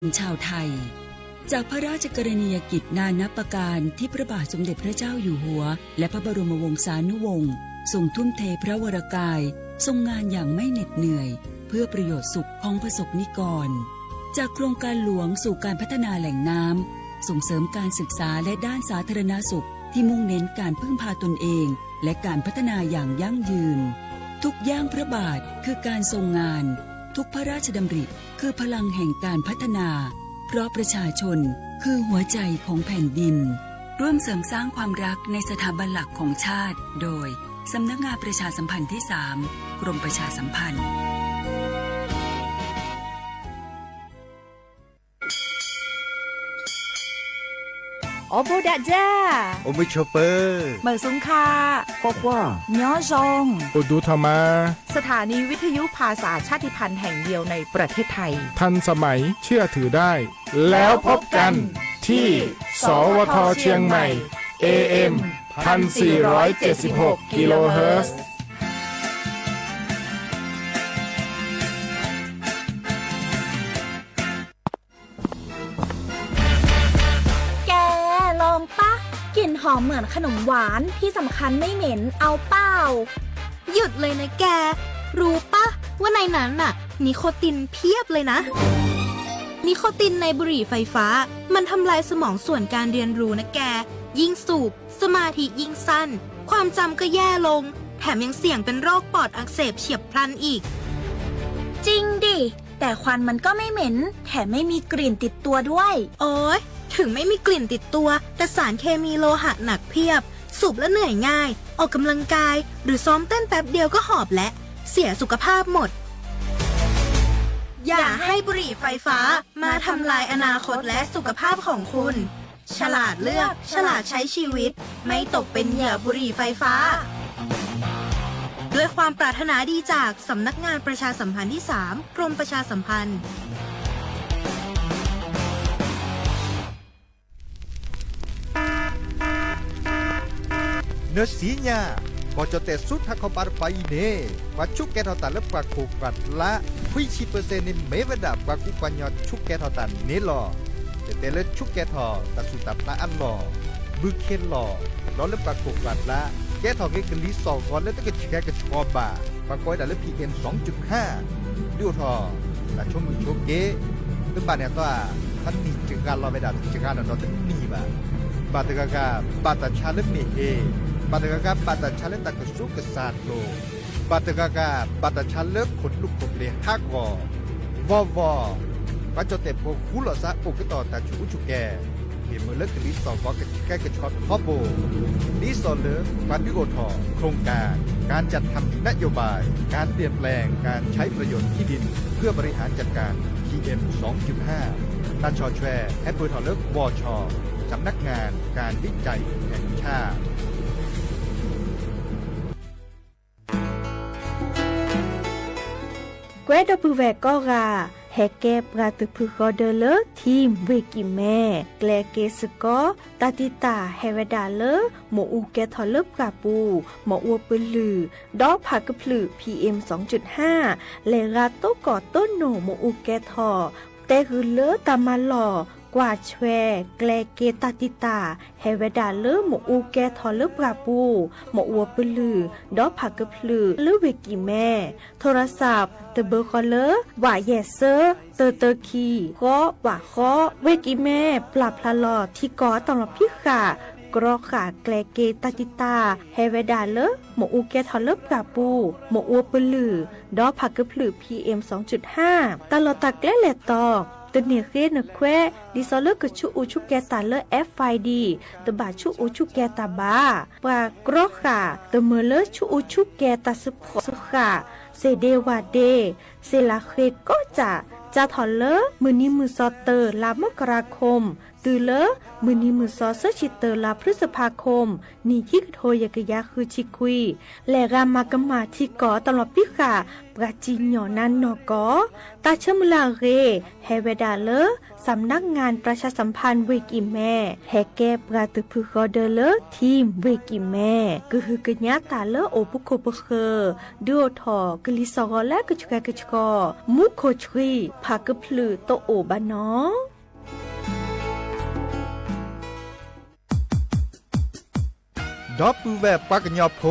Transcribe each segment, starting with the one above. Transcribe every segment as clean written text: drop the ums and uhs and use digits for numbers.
ชาวไทยจากพระราชกรณียกิจนานับประการที่พระบาทสมเด็จพระเจ้าอยู่หัวและพระบรมวงศานุวงศ์ทรงทุ่มเทพระวรกายทรงงานอย่างไม่เหน็ดเหนื่อยเพื่อประโยชน์สุขของประสบนิกรจากโครงการหลวงสู่การพัฒนาแหล่งน้ำส่งเสริมการศึกษาและด้านสาธารณสุขที่มุ่งเน้นการพึ่งพาตนเองและการพัฒนาอย่างยั่งยืนทุกย่างพระบาทคือการทรงงานทุกพระราชดำริคือพลังแห่งการพัฒนาเพราะประชาชนคือหัวใจของแผ่นดินร่วมเสริมสร้างความรักในสถาบันหลักของชาติโดยสำนักงานประชาสัมพันธ์ที่ 3 กรมประชาสัมพันธ์โอโบดะจ้าโอมิชเปอร์เมอร์ซุงคาคว้าคว้าญอซงโอดูธรรมาสถานีวิทยุภาษาชาติพันธุ์แห่งเดียวในประเทศไทยทันสมัยเชื่อถือได้แล้วพบกันที่สวทเชียงใหม่ AM 1476 กิโลเฮิรตซ์ลองปะกลิ่นหอมเหมือนขนมหวานที่สำคัญไม่เหม็นเอาเปล่าหยุดเลยนะแกรู้ปะว่าในนั้นน่ะนิโคตินเพียบเลยนะนิโคตินในบุหรี่ไฟฟ้ามันทำลายสมองส่วนการเรียนรู้นะแกยิ่งสูบสมาธิยิ่งสั้นความจำก็แย่ลงแถมยังเสี่ยงเป็นโรคปอดอักเสบเฉียบพลันอีกจริงดิแต่ควันมันก็ไม่เหม็นแถมไม่มีกลิ่นติดตัวด้วยโอ๊ยถึงไม่มีกลิ่นติดตัวแต่สารเคมีโลหะหนักเพียบสูบแล้วเหนื่อยง่ายออกกำลังกายหรือซ้อมเต้นแป๊บเดียวก็หอบและเสียสุขภาพหมดอย่าให้บุหรี่ไฟฟ้ามาทำลายอนาคตและสุขภาพของคุณฉลาดเลือกฉลาดใช้ชีวิตไม่ตกเป็นเหยื่อบุหรี่ไฟฟ้าด้วยความปรารถนาดีจากสำนักงานประชาสัมพันธ์ที่ 3 กรมประชาสัมพันธ์เนื้อสีญาก็จะแต่สุดถ้าเขาปาร์ไปเน่ว่าชุกแกทอตันและปากโขกัดละคุยชีเปอร์เซ็นต์ในเมวดาปากกุปัญญาชุกแกทอตันเน่หรอแต่เลือชุกแกทอตัดสุดตับละอันหล่อบึกเคนหล่อล้อและปากโขกัดละแกทอเกกลิสองก่อนแล้วต้องกระแกกระชอบบ่าปากก้อยแต่ละ PM 2.5ดูทอแต่ช่วงมือช่วงเกตึ้งบ้านเนี่ยตัวท่านมีจึงการรอไม่ได้จึงการนอนตึ้งมีบ่าบาตกากาบาตชาเลเมเฮบาตกากาบาตชาเลตะกสุกสานโลบาตกากาบาตชาเลขนลุกขบเลฮักวอวปัจจุบันพวกคุลซาอุกต่อตาชูชุแกเมื่อเลิกลิสองก็แก้กระชอนฮอบโบลิสอนเลิกปฏิโอทอโครงการจัดทำนโยบายการเปลี่ยนแปลงการใช้ประโยชน์ที่ดินเพื่อบริหารจัดการ PM 2.5 ตันชอแชร์แอปเปิลทอเลิกวอชสำนักงานการวิจัยแห่งชาติเกรดบูเวก็ราแฮเก็บราตุพุกอเดเลทีมเวกิแม่แกลเกสกอตาติตาเฮเวดาเลหมออูแกทอลเลปกาปูหมออัวปลือดอผักพลือ PM 2.5 เลราโตกอต้นโนหมออูแกทอแต่คือเลตามาหล่อกว่าแชแกลเกตาติตาเฮเวดาเลหมออูแกทอลเลปกาปูหมออัวปลือดอผักพลือหรือเวกิแม่โทรศัพท์เตเบอร์คอลเลอร์ว่าแยเซอร์เตอคีก็ว่าข้อเวกิแม่ปรับพลาลอที่กอตลอดพิขากรอขาแกลเกตาติตาเฮเวดาเลหมออูแกทอลเลปกาปูหมออัวปลือดอผักพลือ PM 2.5 ตลอดตักและแหลตอตัวเนียเคนแควดิซอลเลอร์กชูอูชุแกตาเลอ FID ตบาชูอูชุแกตาบาปากรอขาตเมเลอชูอูชุแกตาสปอสขาเซเดวาเดเซลาเคก็จะทอลเลอร์มือนี้มือซอเตอร์ลามกราคมตือเลอมือนี้มือซอเซชิเตอร์ลาพฤษภาคมนี่ที่โทยกยาคือชิคุยและรามากมาที่กอตลอดพิกาปราจิญญอนันนอกอตาชมลาเรเฮเวดาเลส สำนักงานประชาสัมพันธ์เวกิแม่แฮกเก็บปราตุพึกอเดเลทีมเวกิแม่กึฮึกะญาตาเลโอปุโคปะเคดูทอกลิซอและกะชกะกะชกอมุโคชรีพากะพลือโตโอบานอดอปูแบบปากญอโพ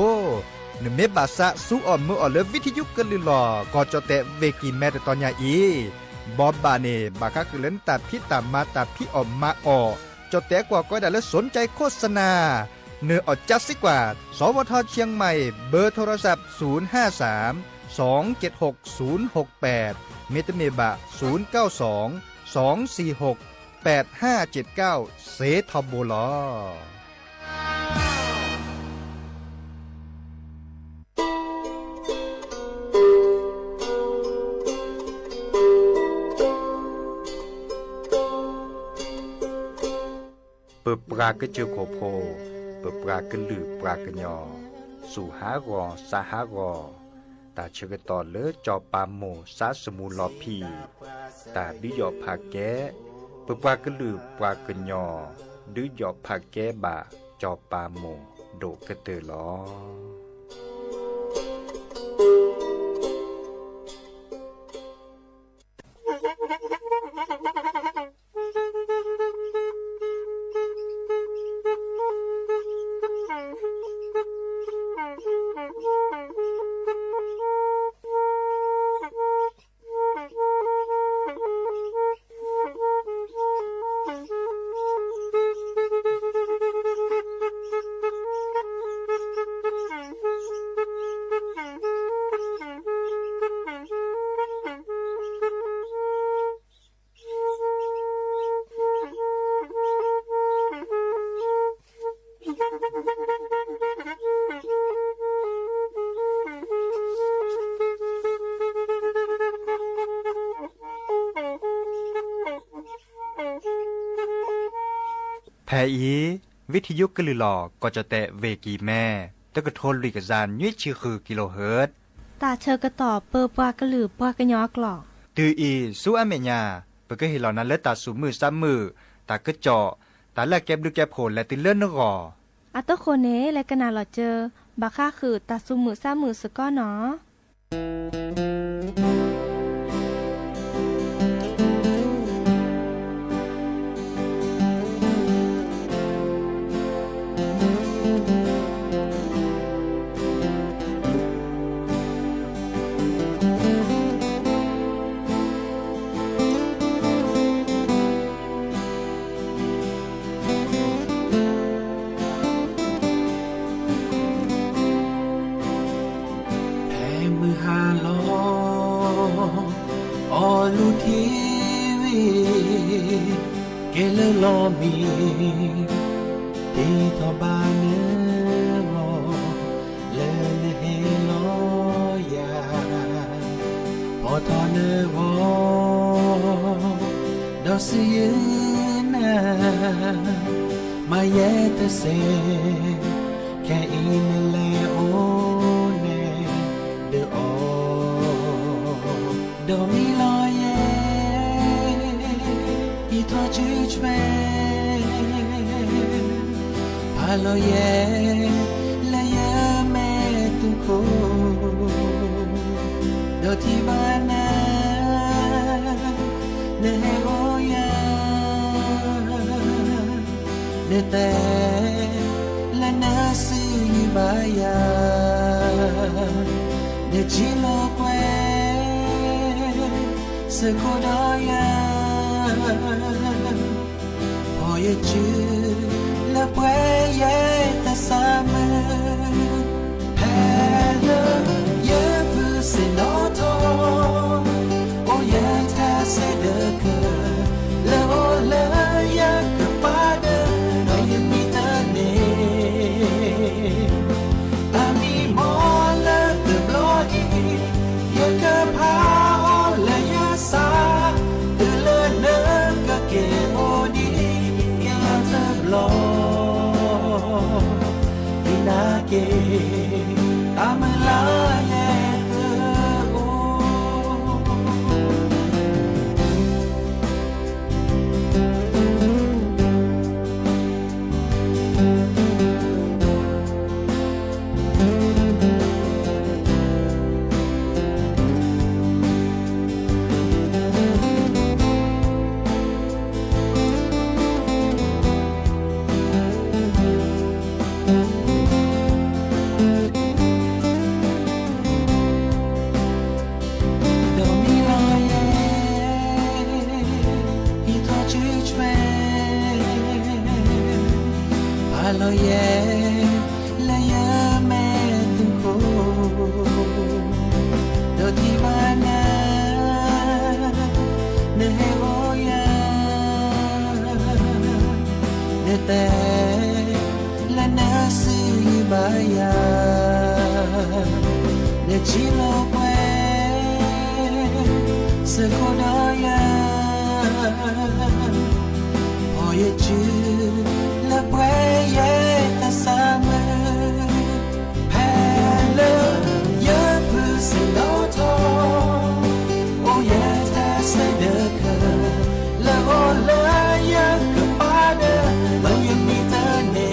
นเมบาสะสู้ออมมืออเลวิทยุกะลิลอก็จะแต่เวกิแม่ตอนญาอีบอบบาเนบากะกึเลนตัดพี่ตามมาตัดพี่ออมมาออจะแต่กว่าก็ได้แล้วสนใจโฆษณาเนื้ออดจัดสิกว่าสวทเชียงใหม่เบอร์โทรศัพท์053 276 068เมตเมบะ092 246 8579เซทอโบลอเปิดปลากระเจือโคโพเปิดปลากระลือปลากระยอสู่หากอสาหากอตาเชกตอเลจอปามโมสาสมูลอพีตาดิยอผาแกเปิดปลากระลือปลากระยอดิยอผาแกบะจอปามโมโดกระเตอลอแพอีวิทยุกะลือหลอก็จะแตะเวกีแม่ตะกะโทนลิกะซานยุ้ยชื่อคือกิโลเฮิรตซ์ตาเชอกระต่อเปอปากระหลือปากระยอกหลอกตืออีสู้อเมญาเปก็เห็นเหล่านั้นและตาสูมือซ้ำมือตากระเจาะตาแลกแก็บดูแก็บโผลและติเลื่อนนกออัตโคเนและกะนาหลอเจอบาค่าคือตาสูมือซ้ำมือสก้อเนาะมีตีทอบานเนรอเลนเฮลอยาพอทอเนรอดอสยืนนามาเยตเซแค่อินเลโอเนเดอดอมิลอยเยอีทอจูจเวAlo ye la ye me tu ko do ti bana ne ho ya ne te la na si ba ya ne chi lo kwe se ko da ya ho ye chu la pueye ta sama hello ye vu se noto o ye ta se de que le o le ya que pada no ye mi ta ne ami mo le de blogi ye que pa o le ya sa de le ne que ke o di ya ta blog lo ye la ya me tin ko do ti bana ne he o ya ne te la na si ba ya ne chi lo kwe se ko da ya o ye chi la kwe ye ta sa me hello ye pu se no to o ye ta se de ka la o la ya ka pa de la ye mi ta ne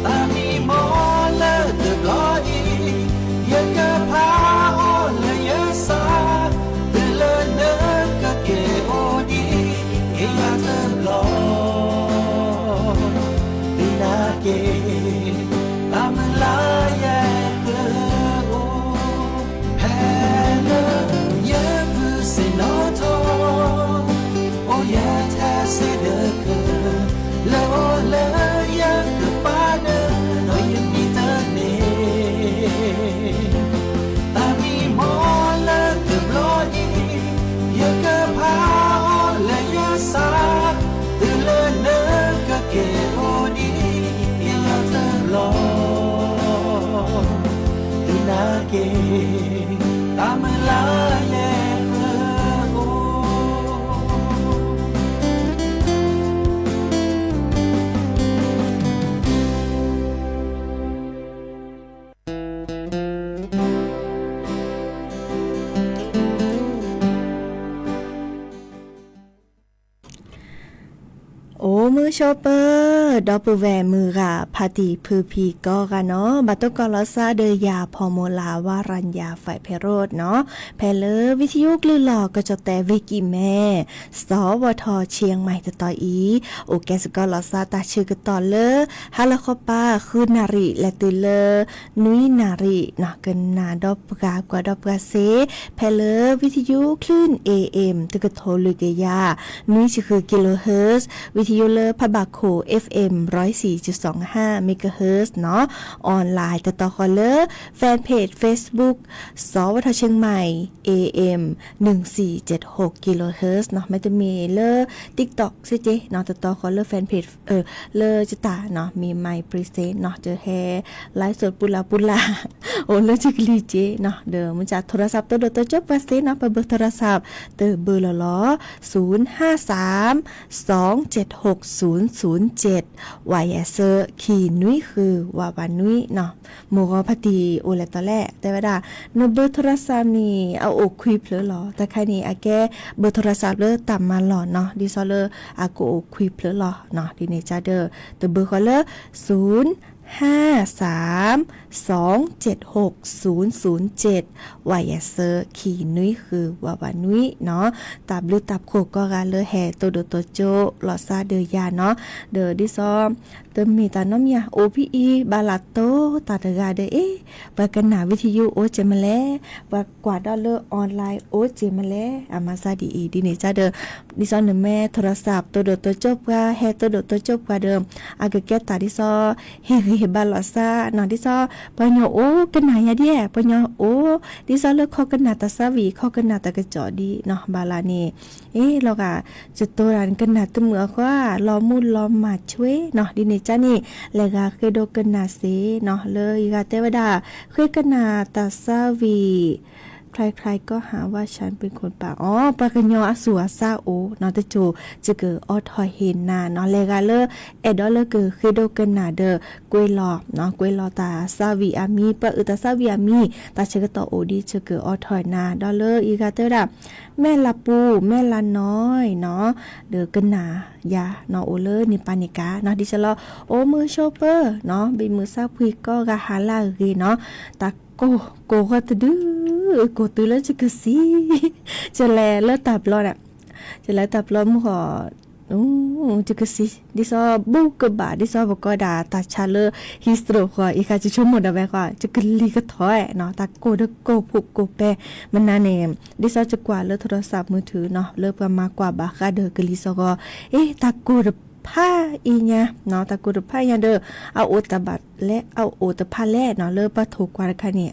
ta mi mo la de glory ye ka pa o la ye sa de la na ka ke o di ke ya ta lo di na ke am la ye ka o hello ye pu se no to o ye ta se de ka la o la ye ka pa de no ye mi ta ne ta mi mo la de glory ye ka pa o la ye sa de la na ka ke o di ye ya ta lo di na ke ta me la ye ka oโอ้มือโชเปอร์ดอปเปอร์แวมือค่ะพาติพือพีก็กันเนาะบัตตุกอลซาเดยาพอโมลาวารัญญาฝ่ายเพโรดเนาะแพเลวิทยุกลือหลอกก็จะแต่วิกิแม่สวทเชียงใหม่ตะตออีโอแกสกอลซาตาชื่อกันต่อเลฮาลาคอปาคือนาริและตุเลนุยนาริเนาะกันนาดอปกากว่าดอปกาเซแพเลวิทยุคลื่น AM ตึกโทลุกยานุยคือกิโลเฮิรตซ์วิทยุเลพะบาโค FM 104.25 เมกะเฮิรตซ์เนาะออนไลน์ต่อคอเลแฟนเพจ Facebook สวทเชียงใหม่ AM 1476 กิโลเฮิรตซ์เนาะไม่จะมีเล TikTok ซิเจเนาะต่อคอเลแฟนเพจเลจิตาเนาะมีไมค์พรีเซนต์เนาะเจอแฮไลฟ์สดปุลาโอเลจิกลีเจเนาะเด้อมันจะโทรศัพท์ตัวจบว่าซิเนาะไปเบอร์โทรศัพท์เตอเบอร์ล้อ053-276-007วายเซอร์ขีนุ้ยคือวาวานุ้ยเนาะหมู่ก็พอดีโอเลตอแลแต่ว่าเนเบอร์โทรศัพท์นี่เอาอกคุยเพลอหรอแต่ใครนี่อาแกเบอร์โทรศัพท์เลยต่ำมาหรอเนาะดิซอเลอากูอกคุยเพลอหรอเนาะดีเนจาเดอร์แต่เบอร์เขาเลย053-276-007วายเซอร์ขีนุ้ยคือวาวานุ้ยเนาะตับหรือตับโคก็กันเลยแห่ตัวโดตัวโจหลอซาเดยาเนาะเดอดิซอเติมมีตาน้อมยา OPE บาลาโตตาตะกาเดบากันหนาวิทยุโอเจมาแลบากว่าดอลเลอร์ออนไลน์โอเจมาแลอามาซาดีดีเนจาเดอดิซอเนแม่โทรศัพท์ตัวโดตัวจบกว่าแห่ตัวโดตัวจบกว่าเดิมอากะแกตาดิซอเฮบาลอซาเนาะดิซอปญโอกันหนายาเดียปญโอดิซอเลิกข้อกันหนาตาซาวีข้อกันหนาตะกะจอดีเนาะบาลานี่เราก็จะตัวรันกันหนาตะเหมือว่ารอมูลรอมาช่วยเนาะดิเนจานี่แล้วก็เคยโดกันนาเซเนาะเลยก็เทวดาเคยกันนาตาซาวีใครๆก็หาว่าฉันเป็นคนป่าปากญออสัวซาโอเนาะตะโจจะเกิดออทอยเห็นนาเนาะแล้วก็เลยดอลเลเกิดเคยโดกันนาเดอกวยหลอกเนาะกวยหลอตาซาวีอามีปะตาซาวีอามีตาเชกตอโอดีจะเกิดออทอยนาดอลเลอีกาเทวดาแม่ลาปูแม่ลาน้อยเนาะเดอกันนายาเนาะโอเลนิปานิกาเนาะดิฉันรอโอมือโชเปอร์เนาะเป็นมือซาพุยก็กะหาลากีเนาะตาโกก็ตะดื้อโกตือแล้วจะกะซีจะแลเลิศตับรอดอ่ะจะแลตับรอดมึงขอจะกะซีดิซอบุกกะบาดิซอบอกก็ด่าตาชาเลฮิสโตรก็อีกาจะชมหมดแบบก็จะกะลีกะถอยเนาะตาโกดโกพุกโกเปมันนาเนมดิซอจะกว่าเลิศโทรศัพท์มือถือเนาะเลิศประมาณกว่าบาคาเดอกะลีซอก็ตาโกด ผ้าอีเนี่ยเนาะตะกุดผ้ายันเด้อเอาโอตบัดและเอาโอตผ้าแล่เนาะเริ่มปะถูกกว่าค่ะนี่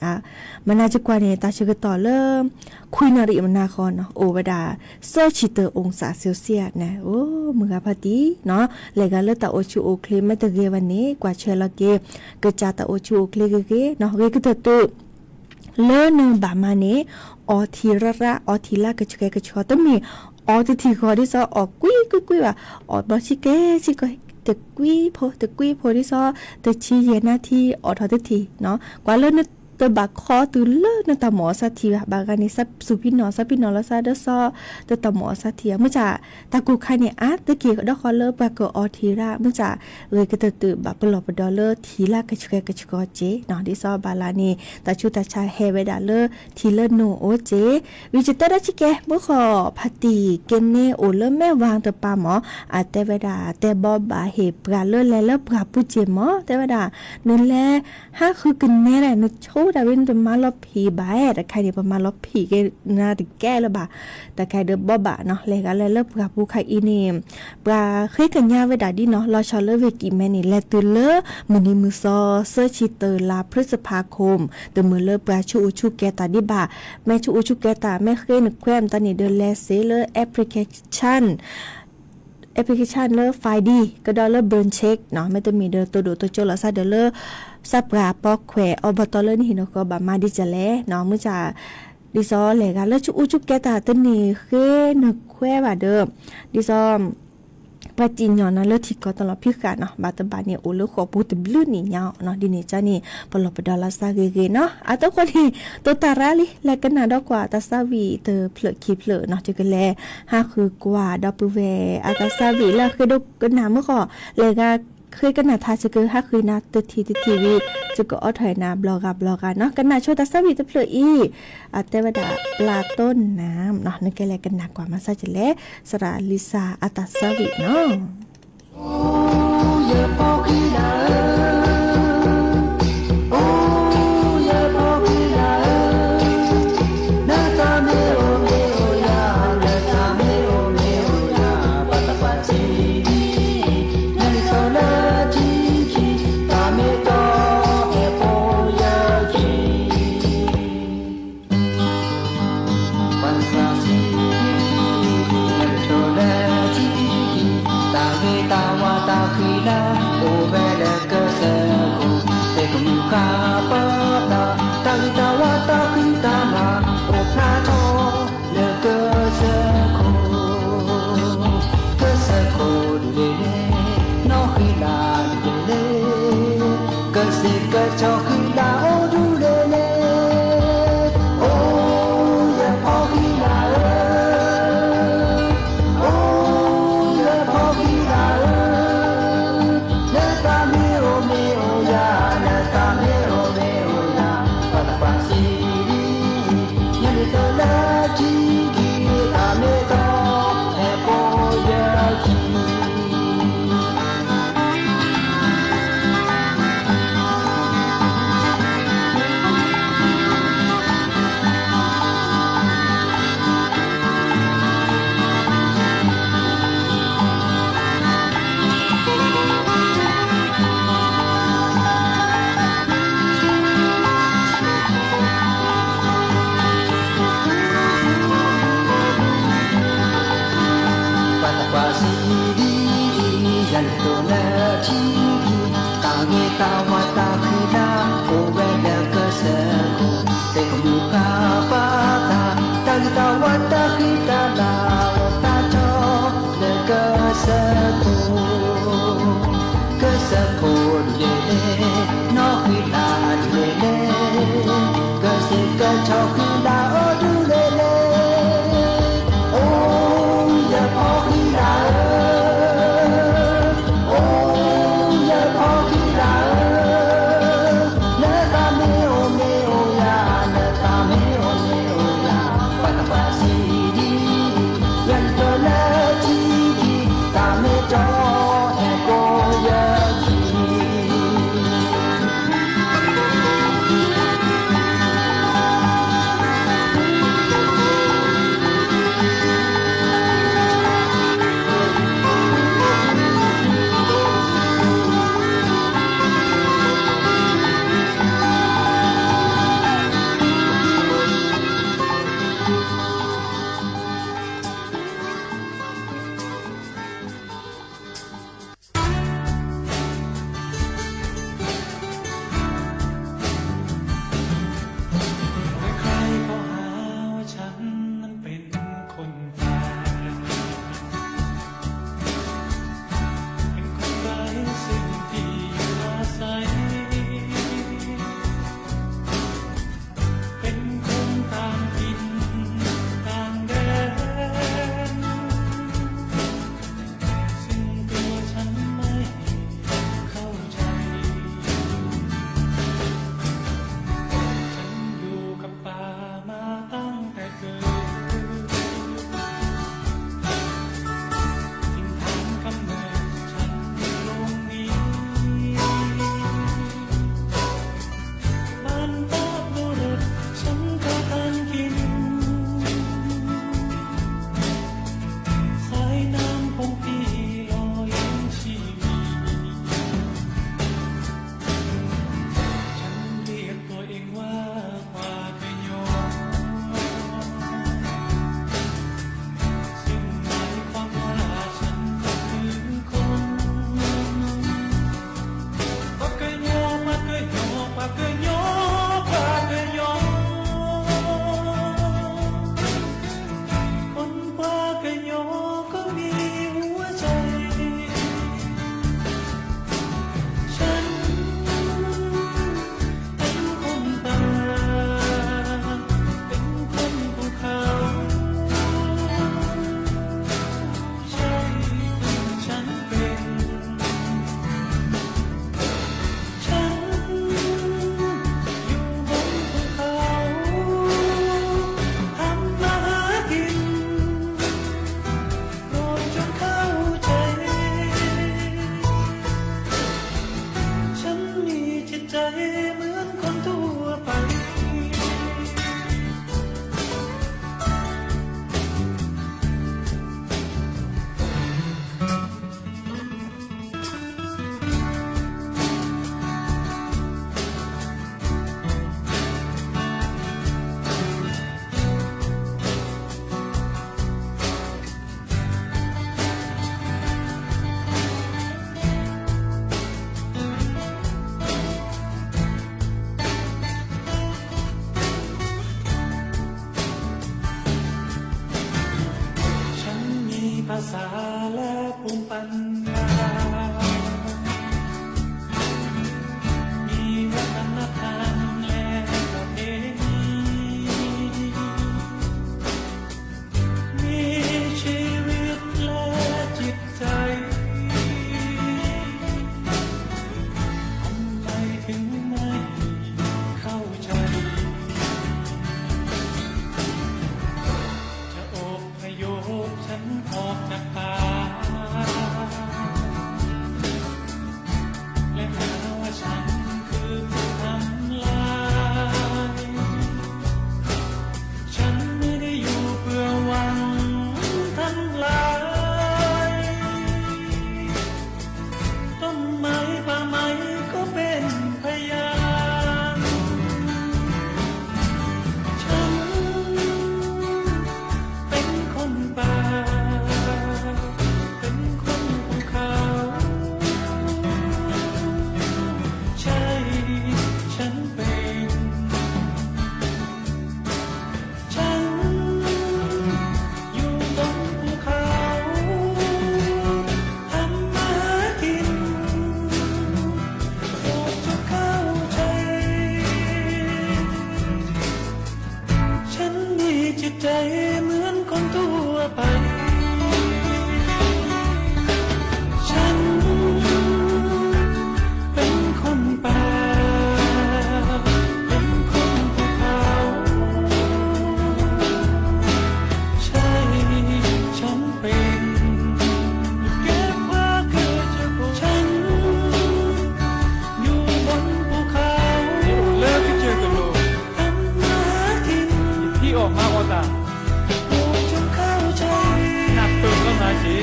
มันน่าจะกว่านี่ตาชื่อต่อเริ่มคุยนาริมันนาคอนเนาะโอวดาเซอร์ชิเตอร์องศาเซลเซียสนะโอ้มือพอดีเนาะเลยกันเลือตาโอชูโอเคลไม่ตะเกวันนี้กว่าเชลเกกจาตาโอชูโอเคเกเนาะเกก็ตะตุเลินบามานี้ออทีระออทีละกะชกะชอตมีออทีคอที่ซอออกกุยว่าออบอชิเกชิกตะกุยโพที่ซอตะชีเยนาที่ออทอตทีเนาะกว่าเลินตบักคอตุเลนตาหมอสัทีบางการนี้ซับสุพินอซับพินอแล้วซาเดซอตาหมอสัทีเมื่อจ่าตากูใครเนี่ยตะเกียกดอกคอเลอร์ปากออทีระเมื่อจ่าเลยก็ตื่นแบบปลอบดอลเลอร์ทีละกะชกเจเนาะที่ซอบาลานีตาชูตาชาเฮเวดาเลอร์ทีเลโนโอเจวิจิตรชิเกเมื่อขอพัตีเกนเนโอเลอร์แม่วางตะปาหมอแต่เวดาแต่บอบาเฮปราเลอร์และเลอร์ปราปุเจมอแต่เวดานั่นแหละห้าคือกันแน่แหละนโชดาวินประมาณลบผีบายแต่ใครเนี่ยประมาณลบผีแกน่าติแก้แล้วบ่าแต่ใครเดิมบ่บ่าเนาะเลยกันเลยเลิกกับผู้ใครอีนี่ปลาเคยกันยาเวดาดีเนาะรอชอเลเวกิแมนี่และตื่นเลมือนี้มือซอเซอร์ชิเตอร์ลาพฤษภาคมแต่มือเลิกปลาชูแกตาดีบ่าแม่ชูแกตาแม่เคยนึกแคมตอนนี้เดินแลเซเลอร์แอปพลิเคชันเลอร์ไฟดีก็ดอลเลอร์เบิร์นเช็คเนาะไม่ต้องมีเดอตัวดูตัวโจลาซาเดอเลอร์ซับราปอกแขวอบตอเลอร์นี่เนาะก็บามาดิจะแลเนาะมื้อจะดิซอแลกันแล้วชูแกตาตนี่เคนึกแควว่าเด้อดิซอปะจินยอนนะเลทิก็ตลอดพิกาเนาะบาตบาเนี่ยโอเลขอปูตบลื้อนี่ยาวเนาะดินี่จ้านี่ปลอบดอลาซาเกเนาะตคนนี้ตัวตาราลิและกันนาดอกกว่าตาซาวีเตอเพลคิเพลเนาะจะกันแลห้าคือกว่าดอปเวตาซาวีแล้วคือดกันนาเมื่อก่อเลยก็เคยกันนาทาจะเกิดห้าคืนนาตทีวีจะก็อถอยนาบล็อกเนาะกันนาโชตาซาวีตะเพลอีแต่ว่าดาปลาต้นน้ำเนาะนึกแกแลกันนากว่ามาซาจะแลสระลิซาตาซาวีเนาะ ภาษาและภูมิปัญญามีวัฒนธรรมและประเพณีมีชีวิตและจิตใจทำไมถึงไม่เข้าใจจะอพยพฉันออกจากป่าและหาว่าฉันคือผู้ทำลายฉันไม่ได้อยู่เพื่อหวังทำลายต้นไม้ป่าไม้ก็เป็นพยานฉันเป็นคนป่าเป็นคนภูเขาใช่ฉันเป็นฉันอยู่บนภูเขาทำมาหากินโปรดจงเข้าใจฉันมีจิตใจเหมือนคนทั่วไปฉันเป็นคนป่าเป็นคนภูเขาใช่ฉันเป็นเก็บว่าเกิดจากฉันอยู่บนภูเขาเลิกที่เจอกันโลกทำมาหากินพี่ออกมาว่าตาโปรดจงเข้าใจหนักเปิดก็มาสิ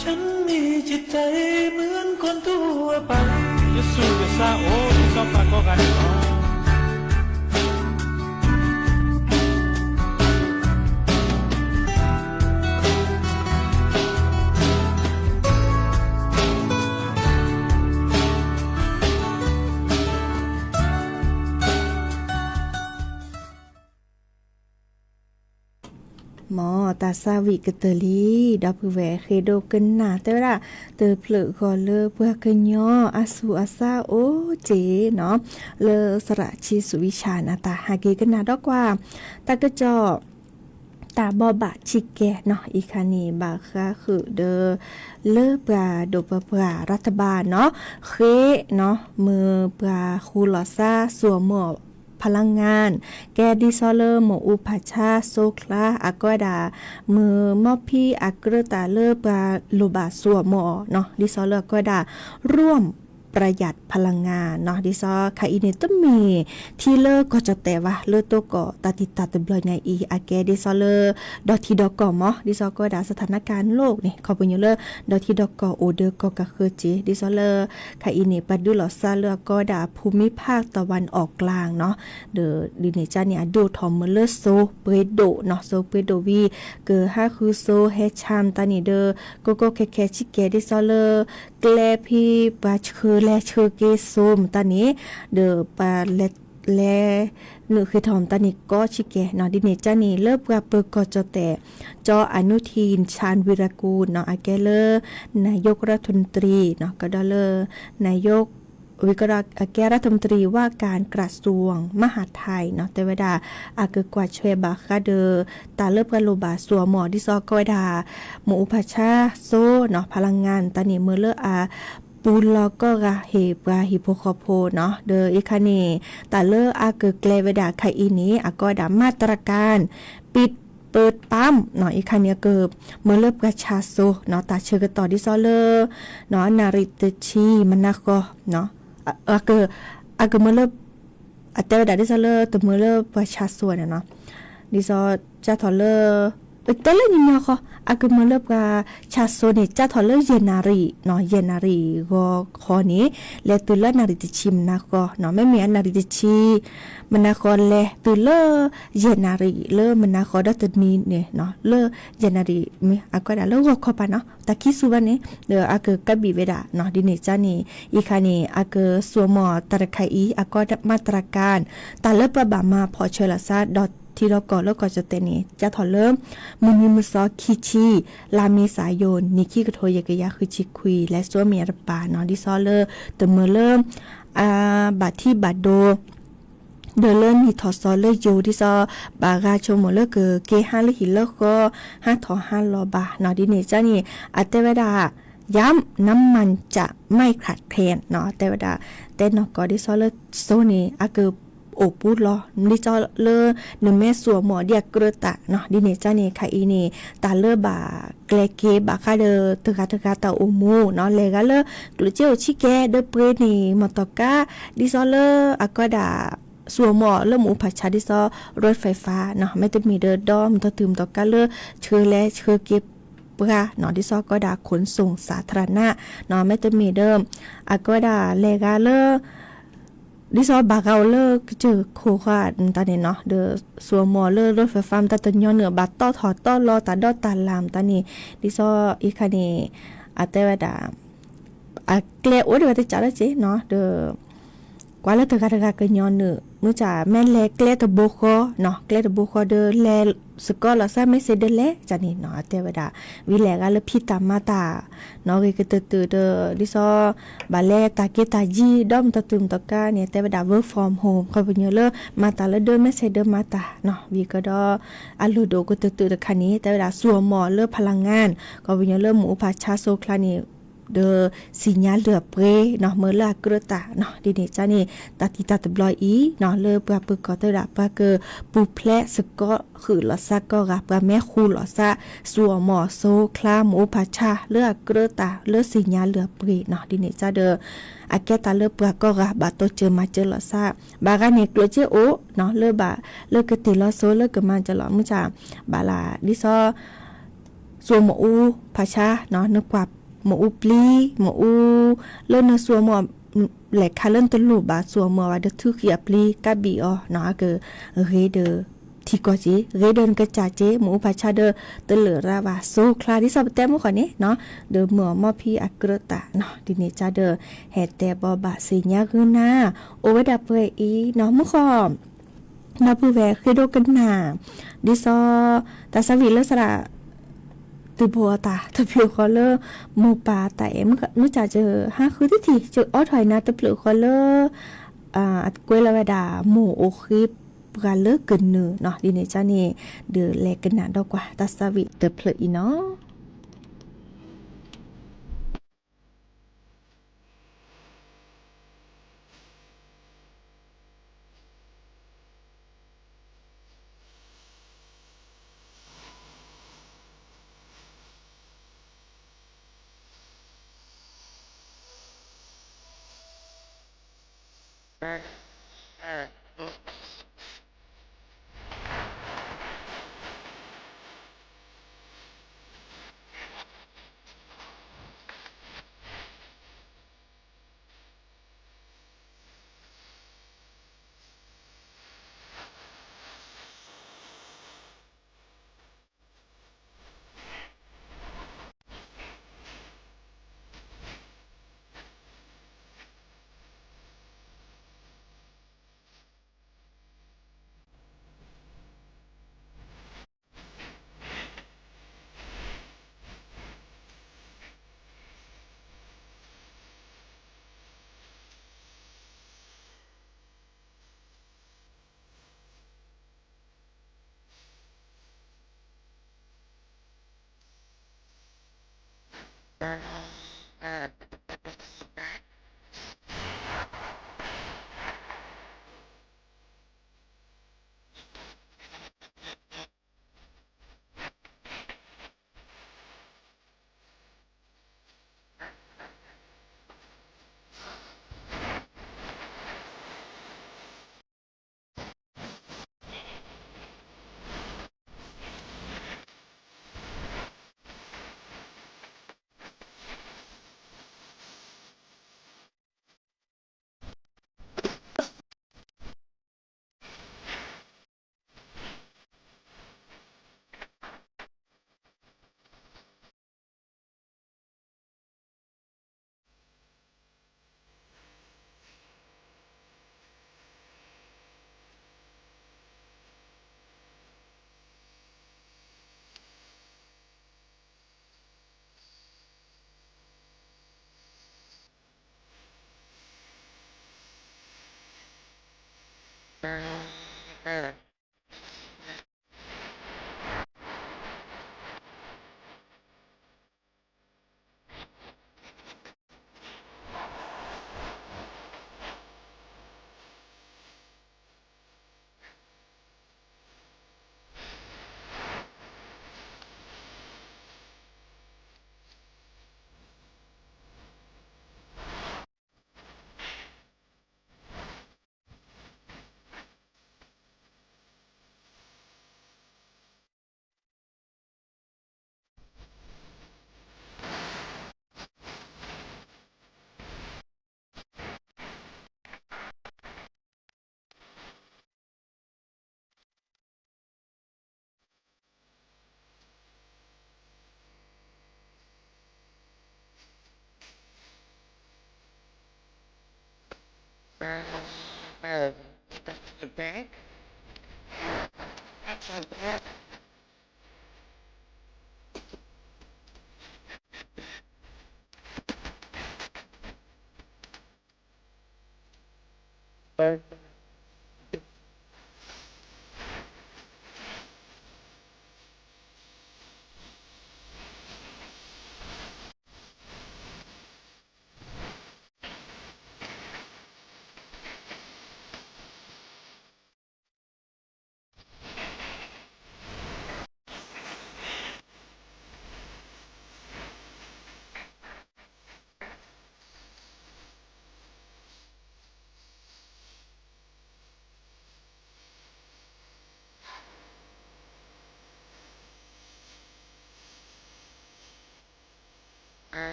ฉันมีจิตใจเหมือนคนทั่วไปยสูยซาโอที่ชอบปากก็กันเนาะหมอตาซาวิกเตอลีดอปแหวเคโดกันหนาเตระเตอเพลกอเลเพื่อกันย่ออาสูอาซาโอเจเนาะเลสระชีสุวิชานาตาฮาเกกันนาดอกว่าตากระจอตาบอบะชิแกเนาะอีคานีบาค่ะคือเดอเลปลาโดปปลารัฐบาลเนาะเคเนาะมือปลาคูลอซาสัวหมอพลังงานแกดิซอเลอร์หมออุปชาโซคลาอากอดามือมอพี่อักเรตาเลอปลาโลบาสัวหมอเนาะดิซอเลอร์ก็ดาร่วมประหยัดพลังงานเนาะดิซอคาอินิตมีที่เลอก็จะแต่ว่าเลอโตก็ตาติตาตบลอยในอีอาแกดิซอเลอดอทีดอกก็มอดิซอก็ดาสถานการณ์โลกนี่ขอปุญเลอดอทีดอกก็โอเดอก็กะคือจิดิซอเลอคาอินิปัดดุลอซาเลอก็ดาภูมิภาคตะวันออกกลางเนาะเดอดิเนจาเนี่ยดูทอมเมเลอโซเปโดเนาะโซเปโดวีเกอฮาคือโซเฮชามตานี่เดอโกโกแคชิแกดิซอเลอแกลพีปาคือแลเชอเกโซมตานี้เดอปาแลนึคือทอมตานี้ก็ชิแกเนาะดิเนจานี่เลิกว่าเปิกจอแต่จออนุทินชาญวิรากูลเนาะอาแกเลนายกรัฐมนตรีเนาะก็ดอเลนายกวิกราแกรัฐมนตรีว่าการกระทรวงมหาดไทยเนาะแต่เวลาอาเกกว่าช่วยบาคาเดอตาเลิบกันโลบาสัวหมอดิซอก็ดาหมูอุปชาโซเนาะพลังงานตานี่เมื่อเลอาปูลอก็กะเฮปาฮิโปคอโพเนาะเดออีคานีตาเลออาเกเกลเวดาไคอีนี้อาก็ดามาตรการปิดเปิดปั๊มเนาะอีคานีเกิบเมื่อเลิบกะชาโซเนาะตาเชกต่อดิซอเลอเนาะนาริตชีมันนะก็เนาะอาเกเมื่อเลิบอาเตวดาดิซอเลอตัวเมื่อเลิบกะชาโซเนาะดิซอจะทอเลอแต่ละนี่เนาะค่ะอากุมาเลิบกาชาโซเนจะทอเลเยนารีเนาะเยนารีก็ขอนี้และตุลนาริติชิมนะก็เนาะไม่มีนาริติชีมันนะก็และตุลเยนารีเลมันนะก็ดัตนี้เนี่ยเนาะเลเยนารีมีอาก็ได้เลก็ขอปะเนาะตะคิสุวันนี้เดออากุกะบิเวดาเนาะดิเนจานี่อีคานี่อากุสัวหมอตะระไคอีอาก็มาตรการตาเลปะบามาพอเชลซาดอ ที่เราก่อแล้วก็จะเตนี่จะถอเริ่มมือนี้มือซอคิชีลาเมษายนนิคิกโทยกะยะคือชิคุยและซัวเมียรปาเนาะดิซอเลอร์แต่เมื่อเริ่มบัดที่บัดโดเดลเลอร์มีทอซอเลอร์อยู่ที่ซอบากาชมเลอร์เกฮันเลหิเลอร์ก็5 ลอบาเนาะดิเนจ้านี่อัตเตวดาย้ำน้ำมันจะไม่ขาดแคลนเนาะแต่ว่าแต่เนาะก็ดิซอเลอร์โซนี่อาเกโอปูดลอดิจอเลอนึแม่สัวหมอเดียกระตะเนาะดิเนจ้านี่ค่ะอีนี่ตาเลอบาแกลเกบาคาเดตกาตาโอมูเนาะเลกาเลกลุเจอชิแกเดเปรนี่มอตอกาดิซอเลอร์อากดาสัวหมอเริ่มอุปชัดดิซอรถไฟฟ้าเนาะไม่ต้องมีเดอดอมต่อตืมต่อกาเลเชอและเชอเก็บเพื่อเนาะดิซอก็ดาขนส่งสาธารณะเนาะไม่ต้องมีเดิมอากดาเลกาเลดิซอบากาเลเจอโคควาตาเนี่ยเนาะเดอสัวหมอเลรถไฟฟ้าตาตันยอเหนือบัดต่อถอดต่อรอตาดอตาลามตานี่ดิซออีคานี่อาเตวดาเกลโอเดวตจัดเจเนาะเดอกว่าแล้วตะกะกันยอนเนอมื้อจ่าแม่นแลเกลตะโบคอเนาะเกลตะโบคอเดอแลสกอลซะไม่เสดแลจานี่เนาะอาเตวดาวิแลกะลพิตามาตาเนาะเกตะเดดิซอบาเลตาเกตาจีดอมตะตุมตะกาเนี่ยแต่วดา work from home ก็เป็นเยอะเลยมาตาละเดอไม่เสดมาตาเนาะวิก็ดออัลโลโดก็ตะตะคันนี้แต่วดาสัวหมอเลพลังงานก็เป็นเยอะเลยหมู่ภาชาโซคลานี่เดอสิญญาเหลือเปรเนาะเมื่อลากระตาเนาะดิเนจ้านี่ตาติตาตบลอยอีเนาะเลปะปึกก็ตระปะเกปูแพลสก็คือลอซะก็กับปะแม่คูลอซะสัวหมอโซคลาหมูภาชาเลือกระตาเลือสิญญาเหลือเปรเนาะดิเนจ้าเดออาแกตาเลปะก็กับบาโตเจอมาเจอลอซะบากาเนกลเจโอเนาะเลบะเลกติลอโซเลกมันจะหลอมุจาบาลาดิซอสัวหมูภาชาเนาะนึกว่าหมูปลีหมูเล่นสัวหมอแหลกคาเล่นตลูบาสัวหมอว่าเดทุกขียปลีกะบีอ๋อเนาะเกเรเดที่ก็จีเรเดินกระจาเจหมูภาชาเดตเหลือราว่าโซคลาที่สอบแต้มก่อนนี้เนาะเดหมอมอพีอักระตะเนาะดิเนจาเดแฮแต่บอบาสิญาคือนาโอเวดาเปอีเนาะมุขอมนาผู้แวคือโดกันนาดิซอตาสวิเลสระตือบัวตาตะเพียวคอเลอร์หมูป่าแต่มื่อจะเจอ5คือที่เจออ้อถอยนะตะเพียวคอเลอร์กวยละวดาหมูโอคิปกันเลิกเกินเนอเนาะดิเนจ้านี่เดือแลกันหนาดอกกว่าตาสวิตะเพลอีเนาะ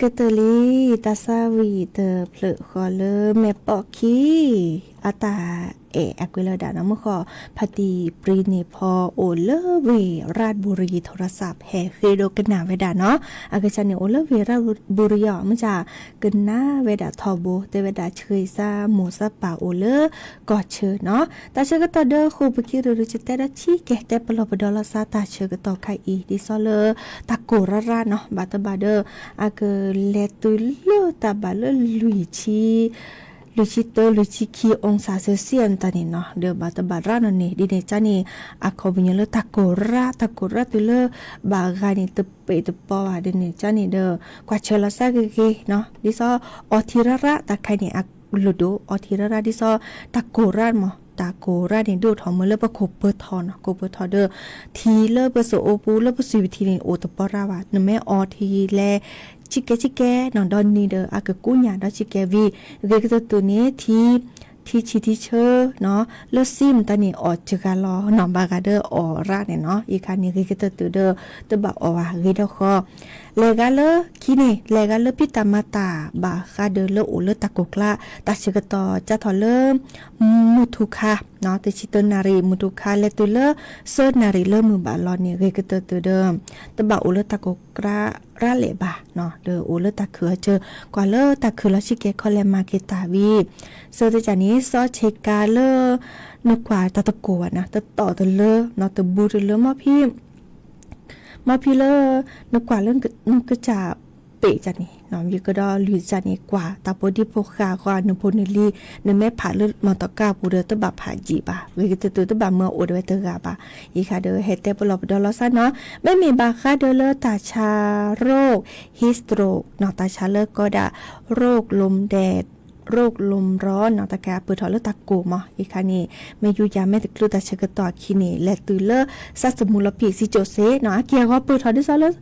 กตลีตาซาวีเตเพลขอเลแม่ปอคีอาตาอกุลดานะมขอพอดีปรีเนพอโอเลเวราชบุรีโทรศัพท์แห่เคโดกันนาเวดาเนาะอากจันเนี่ยโอเลเวราชบุรีอ่ะมันจะกันนาเวดาทอโบแต่เวดาเชยซาหมูซาป่าโอเลกอดเชเนาะตาเชก็ต่อเด้อคูปกิรุจิเตดชีแกแต่ปลอบดอลซาตาเชก็ต่อไคอีดิซอเลตะโกระเนาะบาตบาเดออากเลตุลตาบาเลลุยชีลูชิโตลูชิคีองศาเซลเซียสตานี่เนาะเดี๋ยวบาตบารานันนี่ดิเนจานี่อาคอบิญญาเลตะโกระตุเลบากานี่ตะเปตะปอว่าดิเนจานี่เด้อกว่าเชลาซาเกเนาะดิซออทิระตะไคนี่อักลุโดอทิระดิซอตะโกระมอตาโกราเนี่ยดูทอมเลปะโคเปทอนโคเปทอเดอทีเลปะโซโอปูเลปะสุวิธีนี่โอตปอราวานแม่ออทีแลชิเกนอนดอนนี่เดออากกุญญาดชิเกวีเกกตัวนี้ทีชิทีเชอเนาะเลซิมตานี่ออจกาลอนอมบากาเดอออราเนี่ยเนาะอีคันนี้เกตัวเดอตบะอวาเกดอคอเลกาเลคินี่เลกาเลพิตามาตาบาคาเดเลโอเลตะกกลาตาชกตอจะทอเลมุทุคาเนาะตชิตนารีมุทุคาเลตุเลเซนารีเลมือบาลอนเนี่ยเกตัวเดิมตบะโอเลตะกกราราเลบาเนาะเดอโอเลตะเขือเจอกว่าเลตะเขือลชิเกคอเลมาเกตาวีเซอร์จานี้ซอเชกาเลนกว่าตะโกวนะตะต่อตะเลเนาะตะบูตะเลมาพี่เลนกว่าเรื่องนกกระจาเปะจันนี่น้องยูก็ดอลุยจันนี่กว่าตาโปดิโพคากว่านุพนิลีนแม่ผ่าเลือดมอตกาปูเดตบะผ่าจีบะเวกตัวตบะเมื่อโอดไว้เตกาบะอีค่ะเดอเฮเตปลอบดอลซะเนาะไม่มีบาคาเดเลตาชาโรคฮิสโตรกเนาะตาชาเลก็ดาโรคลมแดดโรคลมร้อนเนาะตะกาเปิดถอดเลือดตะโกมะอีคันนี่ไม่อยู่ยาแม่ตะกลุตะเชกตอคินี่และตือเลซัสมุลปีซิโจเซเนาะเกียก็เปิดถอดได้ซะเลย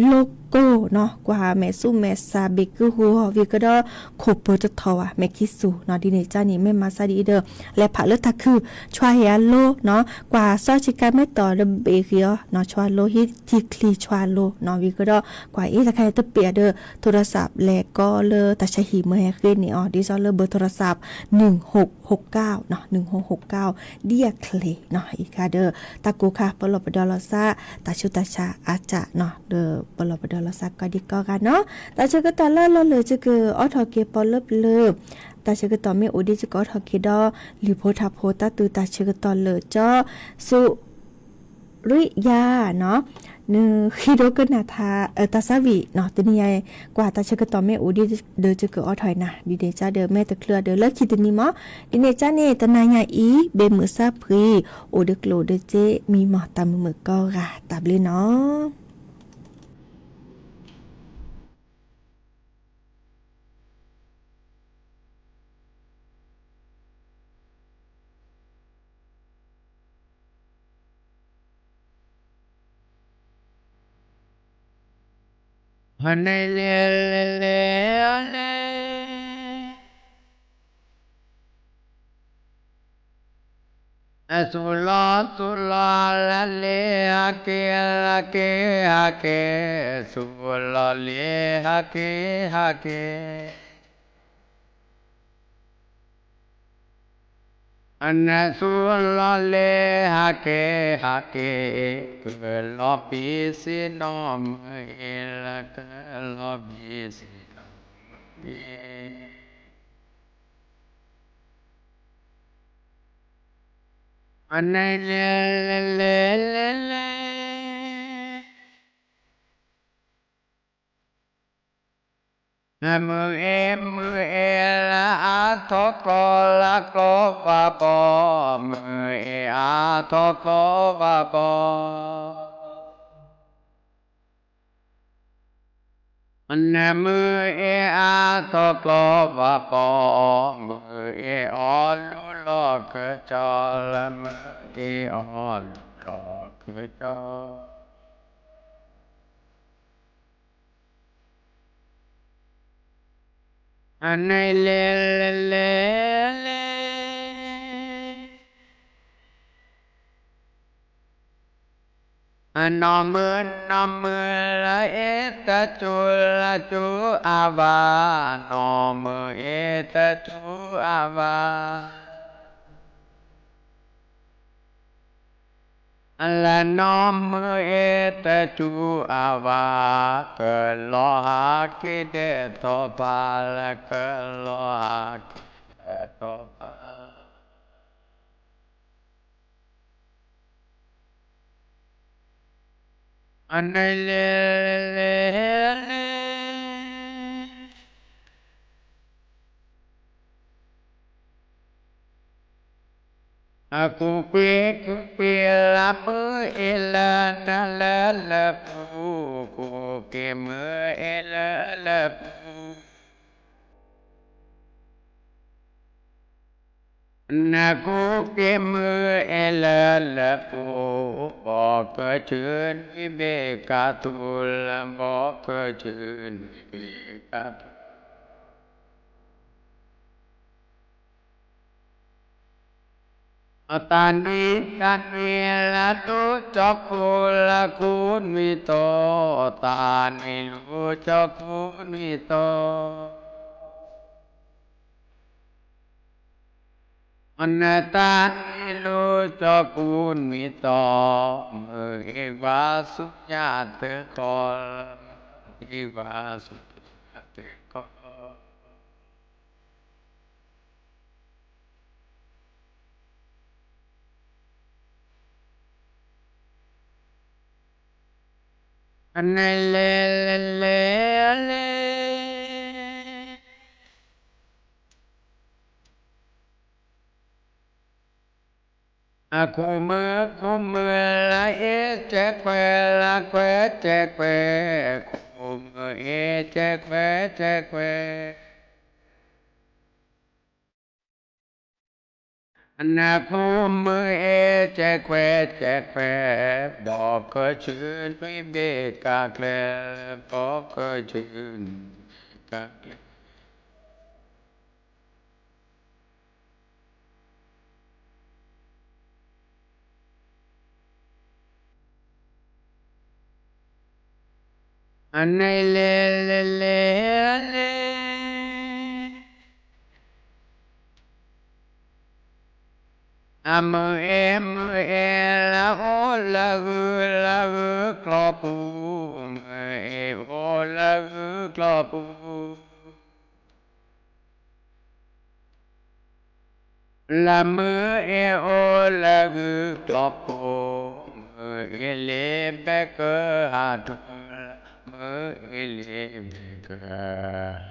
โลโก้เนาะกว่าแม่สู้แม่ซาบิกูฮูวิก็ดอโคเปิดทออ่ะแม่คิสูเนาะดิเนจานี่แม่มาซาดีเดอและผ่าเลือดตะคือชวายาโลเนาะกว่าซอชิกาแม่ต่อเดเบเกียเนาะชวาโลฮิทิคลีชวาโลเนาะวิก็ดอกว่าอีตะใครตะเปียเดอโทรศัพท์และก็เลตะชะหีเมื่อคืนนี่อ๋อดิซอเลเบอร์โทรศัพท์1669เนาะ1669เดียเคลเนาะอีกค่ะเด้อตะกูค่ะปลอบดอลซาตาชุตาชาอาจาเนาะเด้อปลอบดอลซาก็ดีก็กันเนาะตาเชก็ตาละเลยจะคือออทอเกปอเลิบตาเชก็ตอไม่โอดิจะก็ทอเกดอลิโพทาโพตาตูตาเชก็ตอเลจอสุริยาเนาะเนคิโดกันนาทาตาซาวิเนาะตัวนี้ใหญ่กว่าตาเชก็ตอแม่อูดิเดอจะเกออถอยนะดีเดจ้าเดอแม่ตะเคลือเดอเลิกคิดนี้มอดิเนจ้าเนี่ยตะนายาอีเบมือซาพรีโอเดกโลเดเจมีหมอตามมือก็กะตับเลยเนาะฮันเนเลเลเลเลสุลาละเลฮะเกละเกฮะเกสุลาเลฮะเกฮะเกอันนั้นสุลาเลฮะเกฮะเกเกลอปิสินอมเอละเกลอปิสินอมอันนั้นเลเลเลเลมือเอละอาทอกละกบาปอมือเออาทอกบาปออันนั้นมือเออาทอกบาปอมือเอออลุลอกจอละมือเอออลุลอกจออันนั้นเลเลเลอั Nomor la eta chu ava nomor eta chu ava la nomor eta chu ava ke lo ha ki de to pa la ke lo ha ki de to pa Aku la mơ la na la pu ku ke mơ la pu na ku ke mơ la pu bỏ cơ chuyện vi bê ca tu la bỏ cơ chuyện vi bê ca tu tan vi la tu cho cu la cun vi to tan vi lu cho cun vi to tan vi lu cho cun vi to mơ va su nhà te co va su nhà te co le Aku mơ la che que Aku mơ che que Aku mơ che que Bỏ cơ chuyện với bê cà lê Bỏ cơ chuyện cà lê le mơ la ô la gư clò pu mơ ô la gư clò pu la mơ ô la gư clò pu mơ le bê cơ hà tu mơ le bê cơ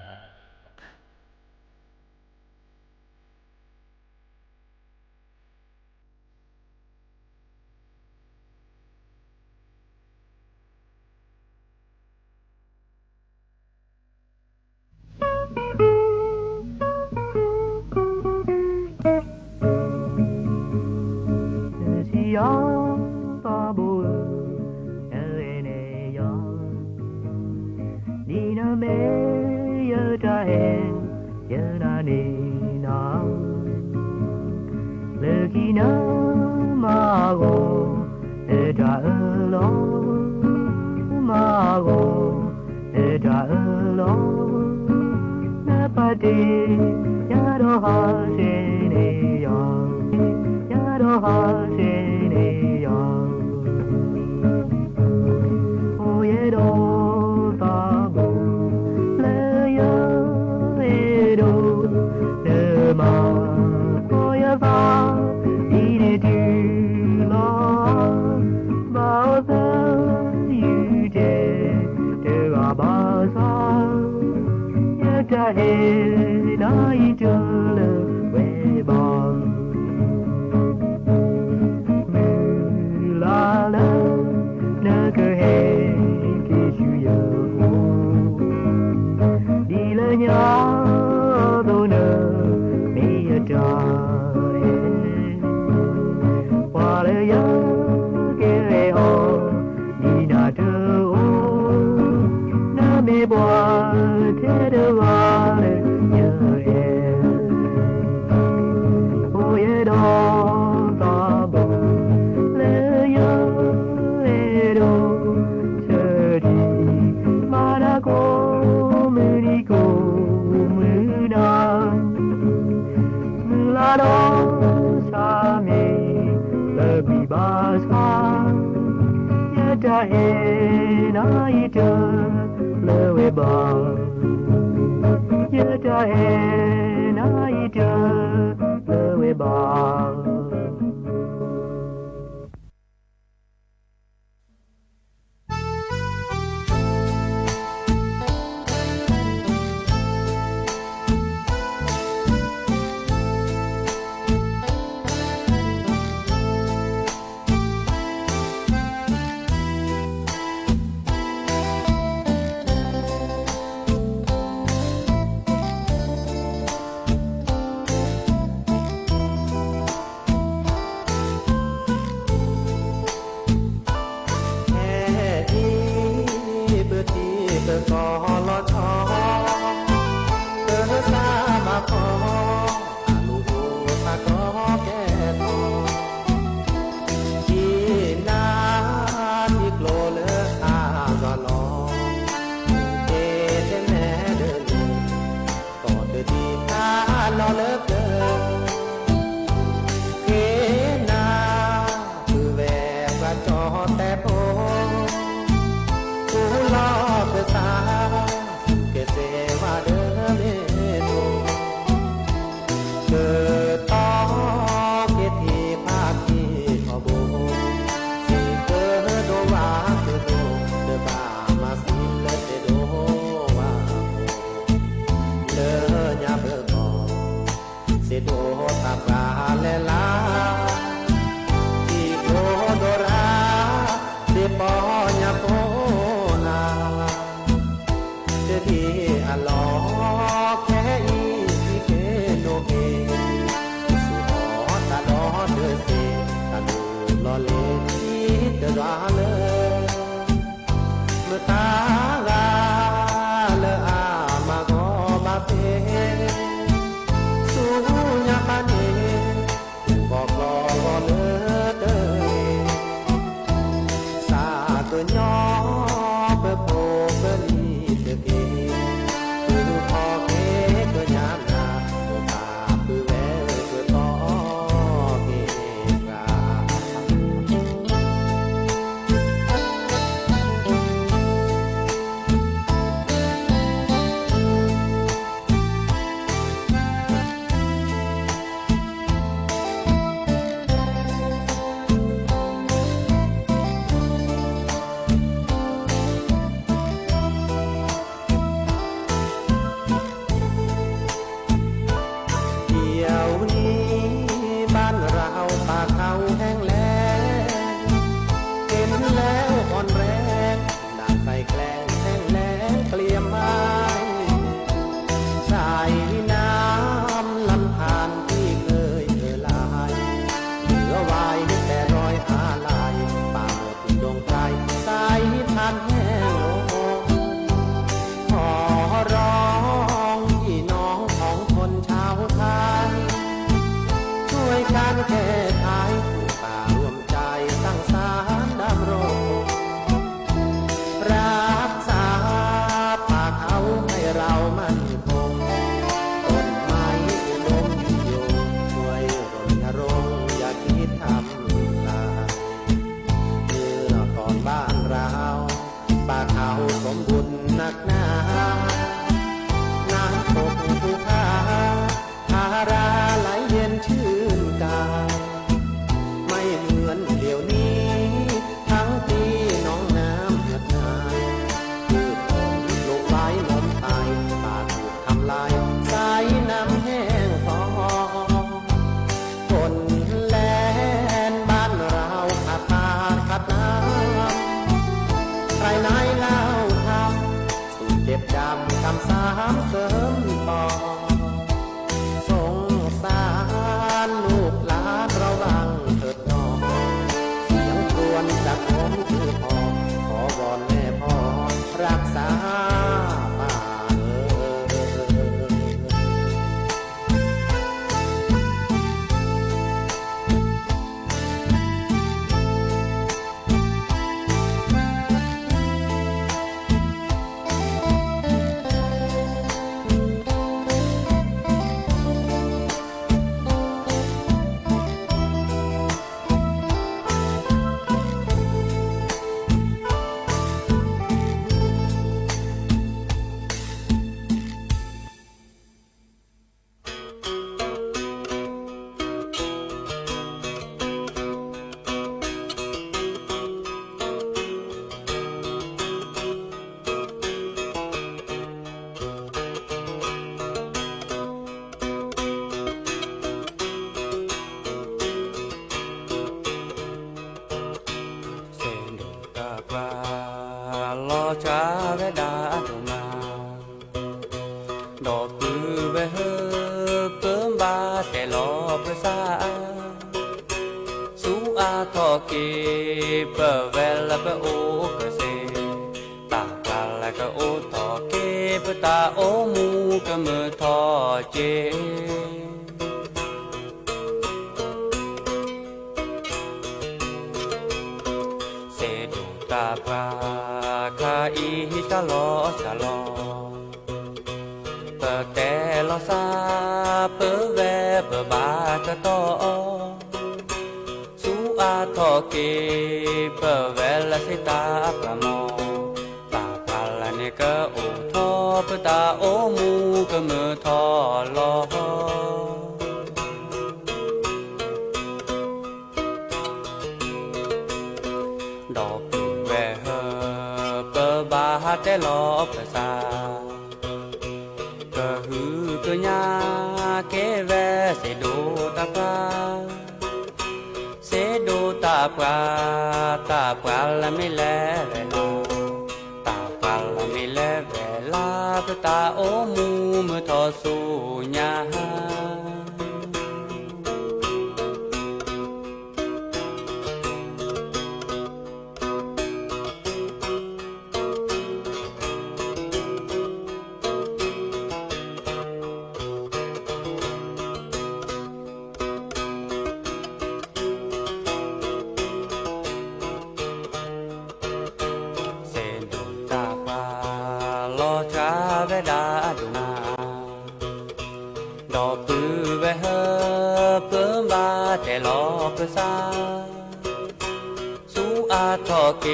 ต เวดาตุมาดอกปือเวเฮเปิมบาแต่ลอประสาสูอาทอเกเปเวลเปโอเกเซตากาลกโอทอเกเปตาโอมูกะมือทอเจเสดูตาปาคาอีชะลอชะลอเปเตลอซาเปเวเปบากะตอสูอาทอเกเปเวลสิตาปะมอตาพาลาเนกะโอทอเปตาโอมูกะมือทอลอดอกเวเฮเปบาเตลอปะซาก็ฮือก็ญาเกเวเสดูตาปาเสดูตาปาตาปาละไม่แลเวลาตาปาละไม่แลเวลาปตาโอมูมือทอสูญาเวดาตุมาดอกปือเวเฮเปิมบาแต่ลอเปซาสูอาทอเก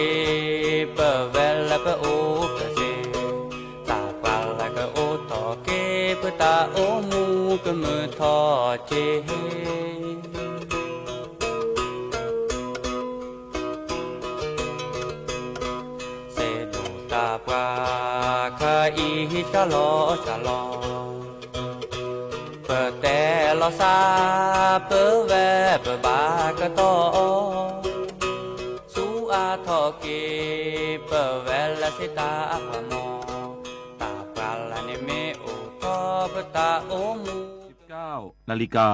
เปเวลเปโอเปเซตาปาลกโอทอเกเปตาโอมูกะมือทอเจตาปาคาอีชะลอชะลอเปเตลอซาเปเวเปบากะตอสูอาทอเกเปเวลสิตาปะมอตาปาลาเนเมโอทอเปตาโอมู19 นาฬิกา